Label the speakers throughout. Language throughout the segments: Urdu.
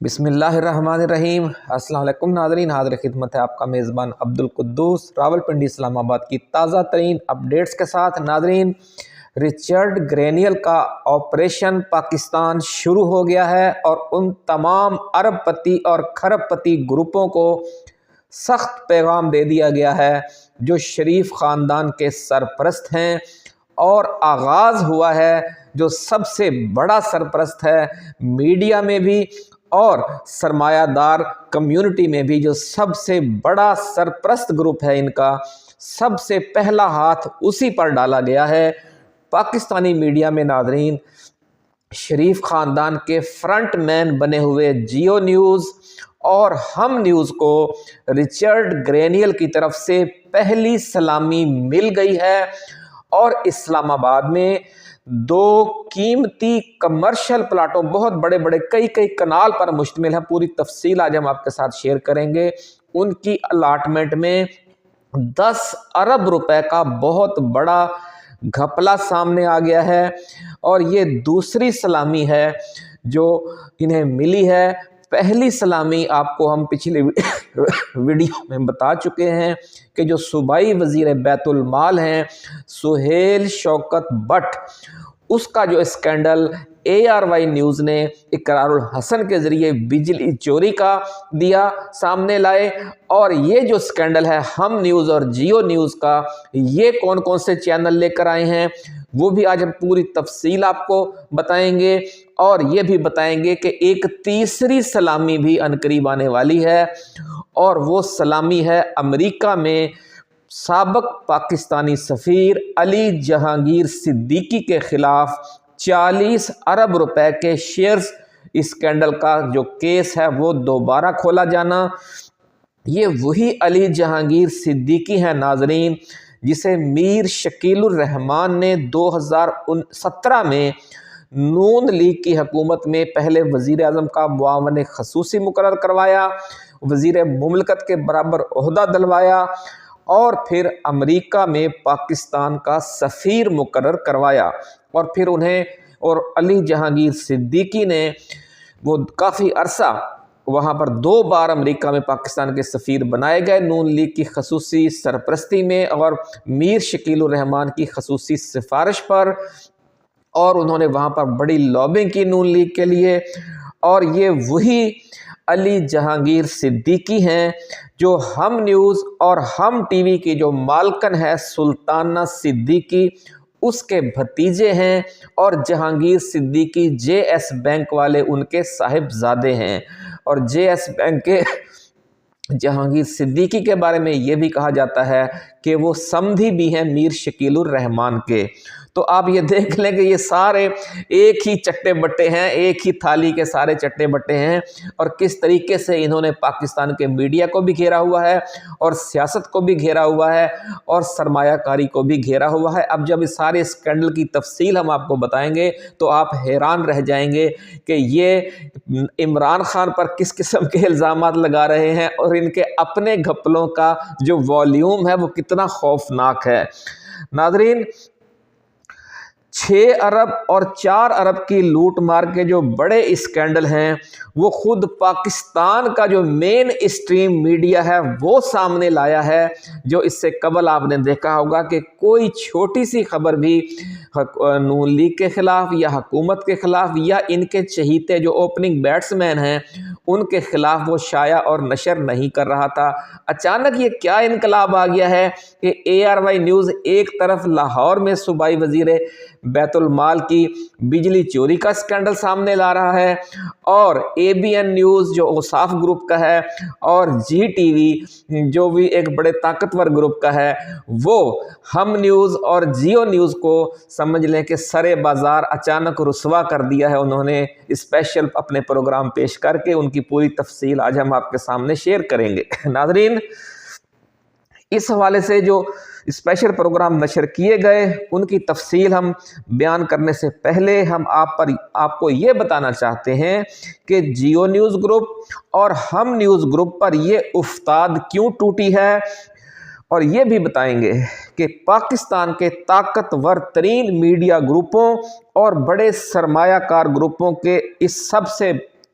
Speaker 1: بسم اللہ الرحمن الرحیم۔ السلام علیکم ناظرین، حاضر خدمت ہے آپ کا میزبان عبدالقدوس راولپنڈی اسلام آباد کی تازہ ترین اپڈیٹس کے ساتھ۔ ناظرین، رچرڈ گرینیل کا آپریشن پاکستان شروع ہو گیا ہے اور ان تمام ارب پتی اور کھرب پتی گروپوں کو سخت پیغام دے دیا گیا ہے جو شریف خاندان کے سرپرست ہیں، اور آغاز ہوا ہے جو سب سے بڑا سرپرست ہے میڈیا میں بھی اور سرمایہ دار کمیونٹی میں بھی، جو سب سے بڑا سرپرست گروپ ہے ان کا، سب سے پہلا ہاتھ اسی پر ڈالا گیا ہے۔ پاکستانی میڈیا میں ناظرین، شریف خاندان کے فرنٹ مین بنے ہوئے جیو نیوز اور ہم نیوز کو رچرڈ گرینیل کی طرف سے پہلی سلامی مل گئی ہے، اور اسلام آباد میں دو قیمتی کمرشل پلاٹوں، بہت بڑے بڑے کئی کنال پر مشتمل ہے، پوری تفصیل آج ہم آپ کے ساتھ شیئر کریں گے، ان کی الاٹمنٹ میں 10 ارب روپے کا بہت بڑا گھپلا سامنے آ گیا ہے، اور یہ دوسری سلامی ہے جو انہیں ملی ہے۔ پہلی سلامی آپ کو ہم پچھلے ویڈیو میں بتا چکے ہیں کہ جو صوبائی وزیر بیت المال ہیں سہیل شوکت بٹ، اس کا جو اسکینڈل ARY نیوز نے اقرار الحسن کے ذریعے بجلی چوری کا دیا سامنے لائے، اور یہ جو اسکینڈل ہے ہم نیوز اور جیو نیوز کا، یہ کون کون سے چینل لے کر آئے ہیں وہ بھی آج ہم پوری تفصیل آپ کو بتائیں گے، اور یہ بھی بتائیں گے کہ ایک تیسری سلامی بھی عنقریب آنے والی ہے، اور وہ سلامی ہے امریکہ میں سابق پاکستانی سفیر علی جہانگیر صدیقی کے خلاف 40 ارب روپے کے شیئرز اسکینڈل کا جو کیس ہے وہ دوبارہ کھولا جانا۔ یہ وہی علی جہانگیر صدیقی ہیں ناظرین جسے میر شکیل الرحمان نے 2017 میں نون لیگ کی حکومت میں پہلے وزیر اعظم کا معاون خصوصی مقرر کروایا، وزیر مملکت کے برابر عہدہ دلوایا، اور پھر امریکہ میں پاکستان کا سفیر مقرر کروایا، اور پھر انہیں اور علی جہانگیر صدیقی نے وہ کافی عرصہ وہاں پر 2 بار امریکہ میں پاکستان کے سفیر بنائے گئے نون لیگ کی خصوصی سرپرستی میں اور میر شکیل الرحمان کی خصوصی سفارش پر، اور انہوں نے وہاں پر بڑی لابنگ کی نون لیگ کے لیے۔ اور یہ وہی علی جہانگیر صدیقی ہیں جو ہم نیوز اور ہم ٹی وی کی جو مالکن ہے سلطانہ صدیقی، اس کے بھتیجے ہیں، اور جہانگیر صدیقی JS بینک والے ان کے صاحبزادے ہیں، اور JS بینک کے جہانگیر صدیقی کے بارے میں یہ بھی کہا جاتا ہے کہ وہ سمدھی بھی ہیں میر شکیل الرحمان کے۔ تو آپ یہ دیکھ لیں کہ یہ سارے ایک ہی چٹے بٹے ہیں، ایک ہی تھالی کے سارے چٹے بٹے ہیں، اور کس طریقے سے انہوں نے پاکستان کے میڈیا کو بھی گھیرا ہوا ہے، اور سیاست کو بھی گھیرا ہوا ہے، اور سرمایہ کاری کو بھی گھیرا ہوا ہے۔ اب جب اس سارے اسکینڈل کی تفصیل ہم آپ کو بتائیں گے تو آپ حیران رہ جائیں گے کہ یہ عمران خان پر کس قسم کے الزامات لگا رہے ہیں، اور ان کے اپنے گھپلوں کا جو والیوم ہے وہ کتنا خوفناک ہے۔ ناظرین، 6 ارب اور 4 ارب کی لوٹ مار کے جو بڑے اسکینڈل ہیں وہ خود پاکستان کا جو مین اسٹریم میڈیا ہے وہ سامنے لایا ہے، جو اس سے قبل آپ نے دیکھا ہوگا کہ کوئی چھوٹی سی خبر بھی نون لیگ کے خلاف یا حکومت کے خلاف یا ان کے چہیتے جو اوپننگ بیٹس مین ہیں ان کے خلاف وہ شائع اور نشر نہیں کر رہا تھا۔ اچانک یہ کیا انقلاب آ گیا ہے کہ ARY نیوز ایک طرف لاہور میں صوبائی وزیر بیت المال کی بجلی چوری کا اسکینڈل سامنے لا رہا ہے، اور ABN نیوز جو اوصاف گروپ کا ہے، اور GTV جو بھی ایک بڑے طاقتور گروپ کا ہے، وہ ہم نیوز اور جیو نیوز کو سمجھ لیں کہ سرے بازار اچانک رسوا کر دیا ہے انہوں نے، اسپیشل اپنے پروگرام پیش کر کے۔ ان کی پوری تفصیل آج ہم آپ کے سامنے شیئر کریں گے۔ ناظرین، اس حوالے سے جو اسپیشل پروگرام نشر کیے گئے ان کی تفصیل ہم بیان کرنے سے پہلے ہم آپ کو یہ بتانا چاہتے ہیں کہ جیو نیوز گروپ اور ہم نیوز گروپ پر یہ افتاد کیوں ٹوٹی ہے، اور یہ بھی بتائیں گے کہ پاکستان کے طاقتور ترین میڈیا گروپوں اور بڑے سرمایہ کار گروپوں کے اس سب سے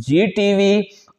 Speaker 1: GTV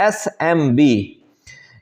Speaker 1: SMB।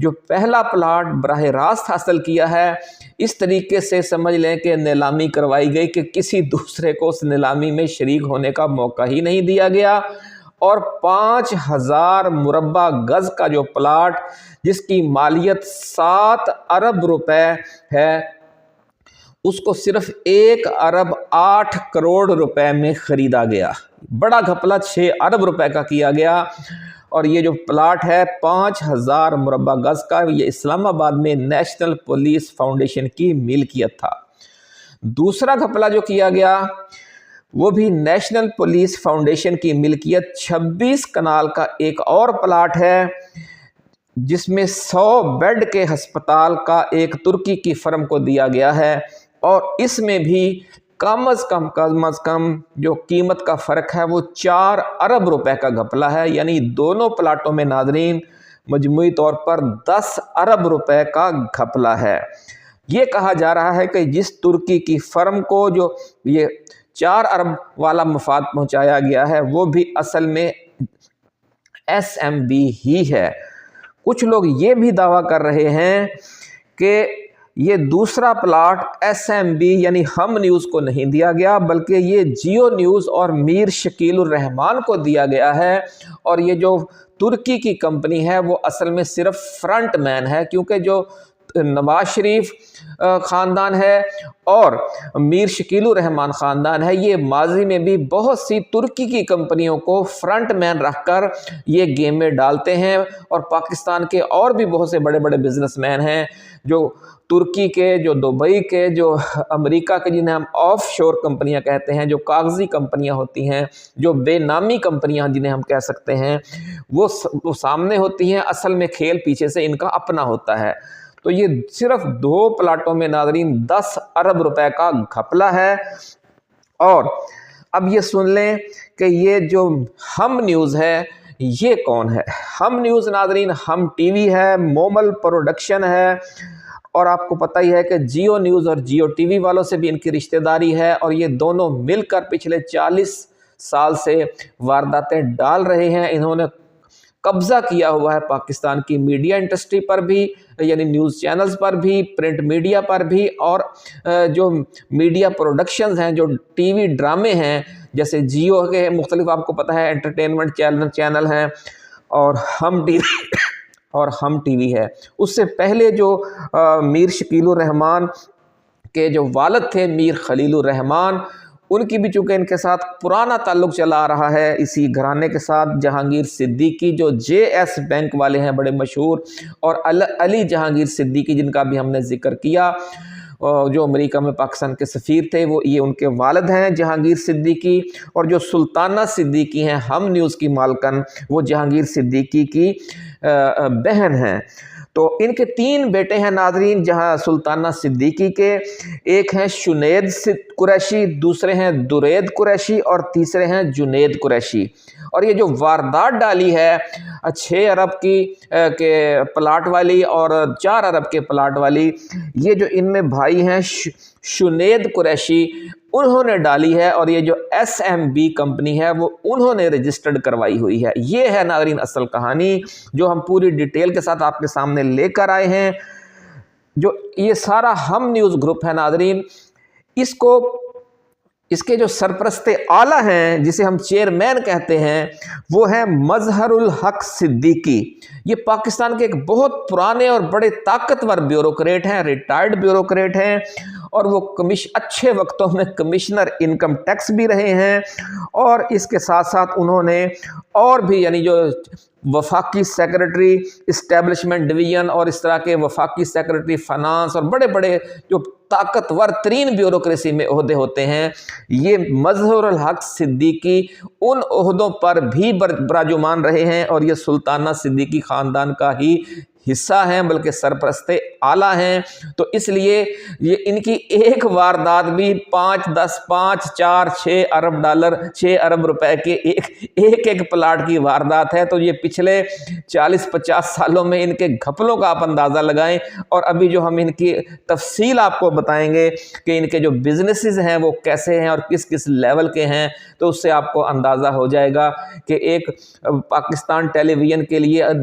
Speaker 1: جو پہلا پلاٹ براہ راست حاصل کیا ہے، اس طریقے سے سمجھ لیں کہ نیلامی کروائی گئی کہ کسی دوسرے کو اس نیلامی میں شریک ہونے کا موقع ہی نہیں دیا گیا، اور 5000 مربع گز کا جو پلاٹ جس کی مالیت 7 ارب روپے ہے، اس کو صرف 1 ارب 8 کروڑ روپے میں خریدا گیا۔ بڑا گھپلہ 6 ارب روپے کا کیا گیا، اور یہ جو پلاٹ ہے 5000 مربع گز کا، یہ اسلام آباد میں نیشنل پولیس فاؤنڈیشن کی ملکیت تھا۔ دوسرا گھپلہ جو کیا گیا وہ بھی نیشنل پولیس فاؤنڈیشن کی ملکیت 26 کنال کا ایک اور پلاٹ ہے، جس میں 100 بیڈ کے ہسپتال کا ایک ترکی کی فرم کو دیا گیا ہے، اور اس میں بھی کم از کم جو قیمت کا فرق ہے وہ 4 ارب روپے کا گھپلہ ہے، یعنی دونوں پلاٹوں میں ناظرین مجموعی طور پر 10 ارب روپے کا گھپلہ ہے۔ یہ کہا جا رہا ہے کہ جس ترکی کی فرم کو جو یہ 4 ارب والا مفاد پہنچایا گیا ہے وہ بھی اصل میں ایس ایم بی ہی ہے۔ کچھ لوگ یہ بھی دعویٰ کر رہے ہیں کہ یہ دوسرا پلاٹ ایس ایم بی یعنی ہم نیوز کو نہیں دیا گیا، بلکہ یہ جیو نیوز اور میر شکیل الرحمان کو دیا گیا ہے، اور یہ جو ترکی کی کمپنی ہے وہ اصل میں صرف فرنٹ مین ہے، کیونکہ جو نواز شریف خاندان ہے اور میر شکیل الرحمان خاندان ہے، یہ ماضی میں بھی بہت سی ترکی کی کمپنیوں کو فرنٹ مین رکھ کر یہ گیم میں ڈالتے ہیں، اور پاکستان کے اور بھی بہت سے بڑے بڑے بزنس مین ہیں جو ترکی کے، جو دبئی کے، جو امریکہ کے، جنہیں ہم آف شور کمپنیاں کہتے ہیں، جو کاغذی کمپنیاں ہوتی ہیں، جو بے نامی کمپنیاں جنہیں ہم کہہ سکتے ہیں، وہ سامنے ہوتی ہیں، اصل میں کھیل پیچھے سے ان کا اپنا ہوتا ہے۔ تو یہ صرف 2 پلاٹوں میں ناظرین 10 ارب روپے کا گھپلہ ہے۔ اور اب یہ سن لیں کہ یہ جو ہم نیوز ہے یہ کون ہے؟ ہم نیوز ناظرین ہم ٹی وی ہے، مومل پروڈکشن ہے، اور آپ کو پتہ ہی ہے کہ جیو نیوز اور جیو ٹی وی والوں سے بھی ان کی رشتہ داری ہے، اور یہ دونوں مل کر پچھلے 40 سال سے وارداتیں ڈال رہے ہیں۔ انہوں نے قبضہ کیا ہوا ہے پاکستان کی میڈیا انڈسٹری پر بھی، یعنی نیوز چینلز پر بھی، پرنٹ میڈیا پر بھی، اور جو میڈیا پروڈکشنز ہیں، جو ٹی وی ڈرامے ہیں، جیسے جیو کے مختلف آپ کو پتہ ہے انٹرٹینمنٹ چینل ہیں، اور ہم ٹی وی ہے۔ اس سے پہلے جو میر شکیل الرحمان کے جو والد تھے میر خلیل الرحمان، ان کی بھی چونکہ ان کے ساتھ پرانا تعلق چلا آ رہا ہے، اسی گھرانے کے ساتھ جہانگیر صدیقی جو جے ایس بینک والے ہیں بڑے مشہور، اور علی جہانگیر صدیقی جن کا بھی ہم نے ذکر کیا، جو امریکہ میں پاکستان کے سفیر تھے، وہ یہ ان کے والد ہیں جہانگیر صدیقی، اور جو سلطانہ صدیقی ہیں ہم نیوز کی مالکن، وہ جہانگیر صدیقی کی بہن ہیں۔ تو ان کے 3 بیٹے ہیں ناظرین، جہاں سلطانہ صدیقی کے ایک ہیں شنید قریشی، دوسرے ہیں درید قریشی، اور تیسرے ہیں جنید قریشی۔ اور یہ جو واردات ڈالی ہے 6 ارب کی کے پلاٹ والی اور 4 ارب کے پلاٹ والی، یہ جو ان میں بھائی ہیں شنید قریشی، انہوں نے ڈالی ہے، اور یہ جو ایس ایم بی کمپنی ہے وہ انہوں نے رجسٹرڈ کروائی ہوئی ہے۔ یہ ہے ناظرین اصل کہانی، جو ہم پوری ڈیٹیل کے ساتھ آپ کے سامنے لے کر آئے ہیں۔ جو یہ سارا ہم نیوز گروپ ہے ناظرین، اس کے جو سرپرست اعلیٰ ہیں، جسے ہم چیئرمین کہتے ہیں، وہ ہیں مظہر الحق صدیقی۔ یہ پاکستان کے ایک بہت پرانے اور بڑے طاقتور بیوروکریٹ ہیں، ریٹائرڈ بیوروکریٹ ہیں، اور وہ اچھے وقتوں میں کمشنر انکم ٹیکس بھی رہے ہیں، اور اس کے ساتھ ساتھ انہوں نے اور بھی یعنی جو وفاقی سیکرٹری اسٹیبلشمنٹ ڈویژن اور اس طرح کے وفاقی سیکرٹری فنانس اور بڑے بڑے جو طاقتور ترین بیوروکریسی میں عہدے ہوتے ہیں، یہ مظہر الحق صدیقی ان عہدوں پر بھی براجمان رہے ہیں، اور یہ سلطانہ صدیقی خاندان کا ہی حصہ ہیں، بلکہ سرپرست اعلیٰ ہیں۔ تو اس لیے یہ ان کی ایک واردات بھی 5، 10، 5، 4، 6 ارب ڈالر، 6 ارب روپے کے ایک پلاٹ کی واردات ہے۔ تو یہ پچھلے 40-50 سالوں میں ان کے گھپلوں کا آپ اندازہ لگائیں، اور ابھی جو ہم ان کی تفصیل آپ کو بتائیں گے کہ ان کے جو بزنسز ہیں وہ کیسے ہیں اور کس کس لیول کے ہیں، تو اس سے آپ کو اندازہ ہو جائے گا کہ ایک پاکستان ٹیلی ویژن کے لیے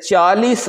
Speaker 1: 40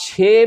Speaker 1: 6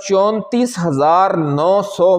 Speaker 1: 34,900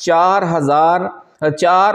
Speaker 1: 4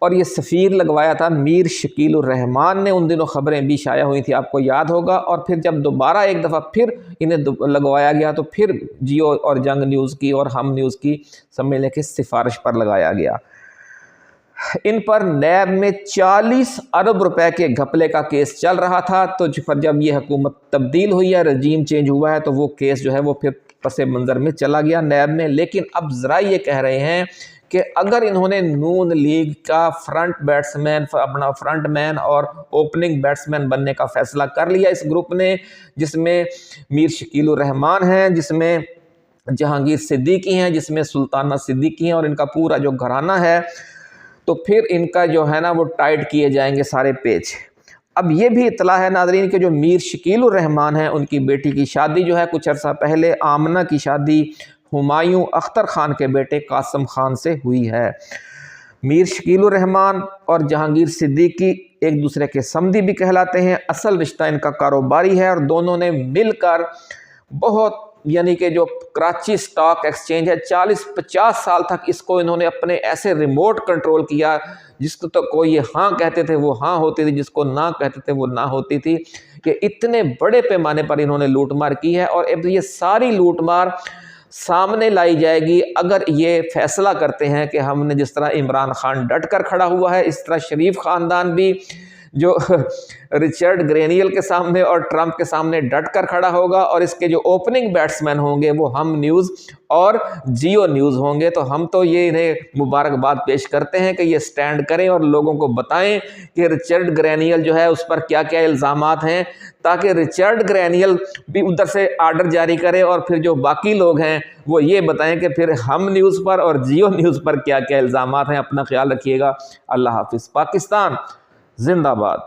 Speaker 1: اور یہ سفیر لگوایا تھا میر شکیل الرحمان نے. ان دنوں خبریں بھی شائع ہوئی تھیں، آپ کو یاد ہوگا. اور پھر جب دوبارہ ایک دفعہ پھر انہیں لگوایا گیا تو پھر جیو اور جنگ نیوز کی اور ہم نیوز کی سمجھنے کی سفارش پر لگایا گیا. ان پر نیب میں 40 ارب روپے کے گھپلے کا کیس چل رہا تھا. تو جب یہ حکومت تبدیل ہوئی ہے، رجیم چینج ہوا ہے، تو وہ کیس جو ہے وہ پھر پس منظر میں چلا گیا نیب میں. لیکن اب ذرا یہ کہہ رہے ہیں کہ اگر انہوں نے نون لیگ کا اپنا فرنٹ مین اور اوپننگ بیٹسمین بننے کا فیصلہ کر لیا اس گروپ نے، جس میں میر شکیل الرحمان ہیں، جس میں جہانگیر صدیقی ہیں، جس میں سلطانہ صدیقی ہیں، اور ان کا پورا جو گھرانہ ہے، تو پھر ان کا جو ہے نا وہ ٹائٹ کیے جائیں گے سارے پیچ. اب یہ بھی اطلاع ہے ناظرین کہ جو میر شکیل الرحمان ہیں، ان کی بیٹی کی شادی جو ہے کچھ عرصہ پہلے آمنہ کی شادی ہمایوں اختر خان کے بیٹے قاسم خان سے ہوئی ہے. میر شکیل الرحمان اور جہانگیر صدیقی ایک دوسرے کے سمدی بھی کہلاتے ہیں. اصل رشتہ ان کا کاروباری ہے، اور دونوں نے مل کر بہت یعنی کہ جو کراچی سٹاک ایکسچینج ہے 40-50 سال تک اس کو انہوں نے اپنے ایسے ریموٹ کنٹرول کیا، جس کو تو کوئی یہ ہاں کہتے تھے وہ ہاں ہوتی تھی، جس کو نہ کہتے تھے وہ نہ ہوتی تھی. کہ اتنے بڑے پیمانے پر انہوں نے لوٹ مار کی ہے. اور اب یہ ساری لوٹ مار سامنے لائی جائے گی اگر یہ فیصلہ کرتے ہیں کہ ہم نے جس طرح عمران خان ڈٹ کر کھڑا ہوا ہے، اس طرح شریف خاندان بھی جو رچرڈ گرینیل کے سامنے اور ٹرمپ کے سامنے ڈٹ کر کھڑا ہوگا. اور اس کے جو اوپننگ بیٹسمین ہوں گے وہ ہم نیوز اور جیو نیوز ہوں گے. تو ہم تو یہ انہیں مبارکباد پیش کرتے ہیں کہ یہ سٹینڈ کریں اور لوگوں کو بتائیں کہ رچرڈ گرینیل جو ہے اس پر کیا کیا الزامات ہیں، تاکہ رچرڈ گرینیل بھی ادھر سے آرڈر جاری کرے، اور پھر جو باقی لوگ ہیں وہ یہ بتائیں کہ پھر ہم نیوز پر اور جیو نیوز پر کیا کیا الزامات ہیں. اپنا خیال رکھیے گا. اللہ حافظ. پاکستان زندہ باد.